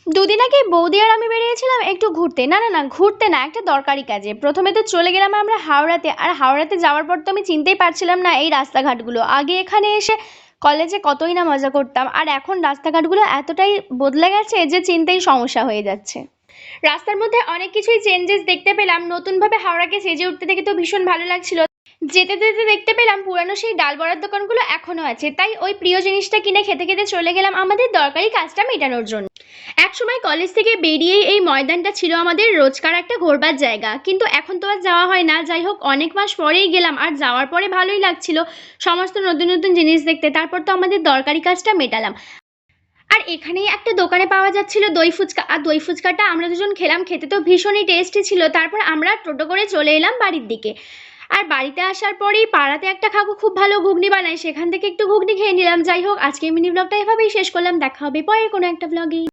দুদিন আগে বৌদি আর আমি বেরিয়েছিলাম একটু ঘুরতে। না না না, ঘুরতে না, একটা দরকারি কাজে। প্রথমে তো চলে গেলাম আমরা হাওড়াতে, আর হাওড়াতে যাওয়ার পর তো আমি চিনতেই পারছিলাম না এই রাস্তাঘাটগুলো। আগে এখানে এসে কলেজে কতই না মজা করতাম, আর এখন রাস্তাঘাটগুলো এতটাই বদলে গেছে যে চিনতেই সমস্যা হয়ে যাচ্ছে। রাস্তার মধ্যে অনেক কিছুই চেঞ্জেস দেখতে পেলাম। নতুনভাবে হাওড়াকে সেজে উঠতে দেখে তো ভীষণ ভালো লাগছিল। যেতে যেতে দেখতে পেলাম পুরানো সেই ডাল বড়ার দোকানগুলো এখনো আছে, তাই ওই প্রিয় জিনিসটা কিনে খেতে খেতে চলে গেলাম আমাদের দরকারি কাজটা মেটানোর জন্য। একসময় কলেজ থেকে বেরিয়েই এই ময়দানটা ছিল আমাদের রোজকার একটা ঘোরবার জায়গা, কিন্তু এখন তো আর যাওয়া হয় না। যাই হোক, অনেক মাস পরেই গেলাম, আর যাওয়ার পরে ভালোই লাগছিল সমস্ত নতুন নতুন জিনিস দেখতে। তারপর তো আমাদের দরকারি কাজটা মেটালাম। আর এখানেই একটা দোকানে পাওয়া যাচ্ছিল দই ফুচকা, আর দই ফুচকাটা আমরা দুজন খেলাম, খেতে তো ভীষণই টেস্টি ছিল। তারপর আমরা টোটো করে চলে এলাম বাড়ির দিকে। আর বাড়িতে আসার পরেই পাড়াতে একটা কাকু খুব ভালো ঘুগনি বানায়, সেখান থেকে একটু ঘুগনি খেয়ে নিলাম। যাই হোক, আজকে মিনি ব্লগটা এভাবেই শেষ করলাম। দেখা হবে পরে কোনো একটা ব্লগে।